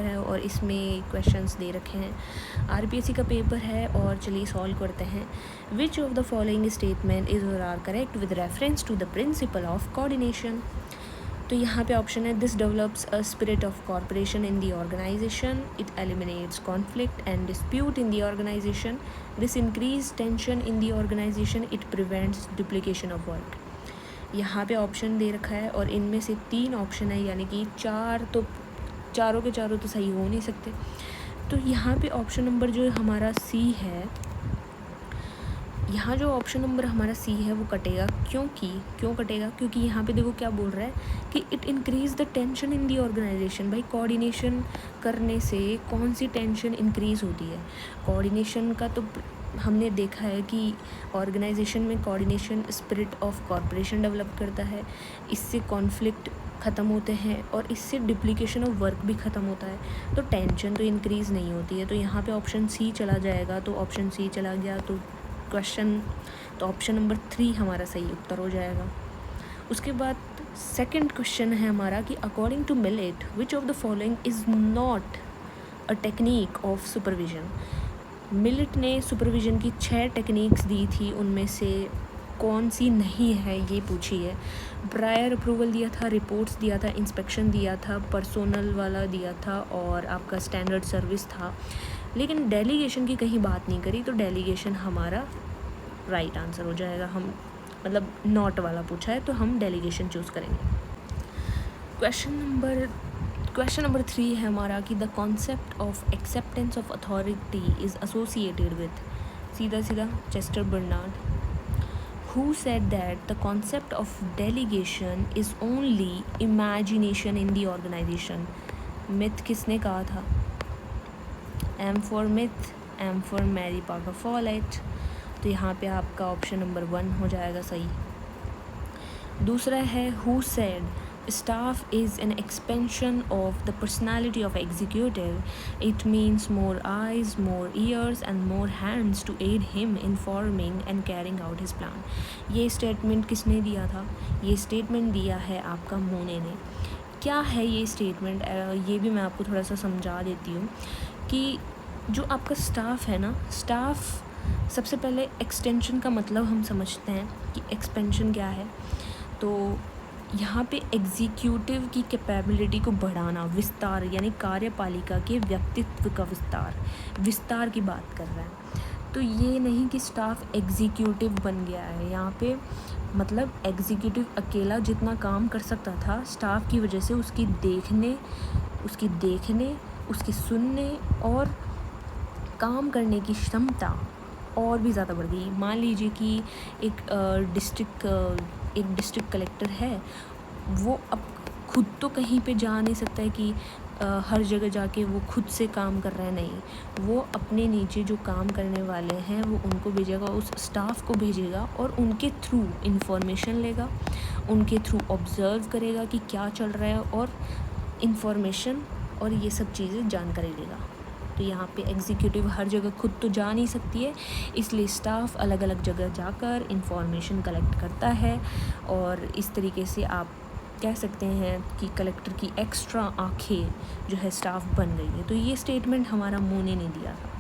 है और इसमें क्वेश्चंस दे रखे हैं। आरपीएससी का पेपर है और चलिए सॉल्व करते हैं। Which of the following statement is or are correct with reference to the principle of coordination. तो यहाँ पे ऑप्शन है this develops a spirit of corporation in the organisation, it eliminates conflict and dispute in the organisation, this increase tension in the organisation, it prevents duplication of work. यहाँ पे option दे रखा है और इनमें से 3 ऑप्शन है, यानी कि चारों के चारों तो सही हो नहीं सकते। तो यहाँ पे ऑप्शन नंबर जो हमारा सी है, यहाँ जो ऑप्शन नंबर हमारा सी है वो कटेगा। क्यों कटेगा? क्योंकि यहाँ पे देखो क्या बोल रहा है कि it increase the tension in the organization. भाई कोऑर्डिनेशन करने से कौन सी टेंशन इंक्रीज़ होती है? कोऑर्डिनेशन का तो हमने देखा है कि ऑर्गेनाइजेशन में coordination spirit of corporation develop करता है, इससे कॉन्फ्लिक्ट ख़त्म होते हैं और इससे डुप्लीकेशन ऑफ वर्क भी ख़त्म होता है। तो टेंशन तो इंक्रीज़ नहीं होती है। तो यहाँ पे ऑप्शन सी चला जाएगा। तो ऑप्शन सी चला गया तो ऑप्शन नंबर 3 हमारा सही उत्तर हो जाएगा। उसके बाद सेकंड क्वेश्चन है हमारा कि according to Millet which of the following is not a technique of supervision. Millet ने सुपरविजन की 6 टेक्निक्स दी थी, उनमें से कौन सी नहीं है ये पूछी है। प्रायर अप्रूवल दिया था, रिपोर्ट्स दिया था, इंस्पेक्शन दिया था, पर्सोनल वाला दिया था और आपका स्टैंडर्ड सर्विस था, लेकिन डेलीगेशन की कहीं बात नहीं करी। तो डेलीगेशन हमारा राइट आंसर हो जाएगा। हम मतलब नॉट वाला पूछा है तो हम डेलीगेशन चूज़ करेंगे। क्वेश्चन नंबर 3 है हमारा कि the concept of acceptance of authority is associated with, सीधा Chester Barnard. Who said that the concept of delegation is only imagination in the organization? Myth किसने कहा था? M for myth, M for Mary Parker Follett। तो यहाँ पे आपका option number 1 हो जाएगा सही। दूसरा है who said staff is an expansion of the personality of executive, it means more eyes, more ears and more hands to aid him in forming and carrying out his plan। ये statement किसने दिया था? ये statement दिया है आपका मोने ने। क्या है ये स्टेटमेंट? ये भी मैं आपको थोड़ा सा समझा देती हूँ कि जो आपका स्टाफ है ना, स्टाफ सबसे पहले एक्सटेंशन का मतलब हम समझते हैं कि एक्सपेंशन क्या है। तो यहाँ पे एग्जीक्यूटिव की कैपेबिलिटी को बढ़ाना, विस्तार, यानी कार्यपालिका के व्यक्तित्व का विस्तार की बात कर रहा है। तो ये नहीं कि स्टाफ एग्जीक्यूटिव बन गया है यहाँ पे, मतलब एग्जीक्यूटिव अकेला जितना काम कर सकता था, स्टाफ की वजह से उसकी देखने, उसकी सुनने और काम करने की क्षमता और भी ज़्यादा बढ़ गई। मान लीजिए कि एक डिस्ट्रिक्ट कलेक्टर है, वो अब खुद तो कहीं पे जा नहीं सकता है कि हर जगह जाके वो खुद से काम कर रहा है, नहीं, वो अपने नीचे जो काम करने वाले हैं वो उनको भेजेगा, उस स्टाफ को भेजेगा और उनके थ्रू इन्फॉर्मेशन लेगा, उनके थ्रू ऑब्ज़र्व करेगा कि क्या चल रहा है और इन्फॉर्मेशन और ये सब चीज़ें जानकारी लेगा। तो यहाँ पे एग्जीक्यूटिव हर जगह खुद तो जा नहीं सकती है, इसलिए स्टाफ अलग अलग जगह जाकर इंफॉर्मेशन कलेक्ट करता है और इस तरीके से आप कह सकते हैं कि कलेक्टर की एक्स्ट्रा आंखें जो है स्टाफ बन गई है। तो ये स्टेटमेंट हमारा मोने ने दिया था।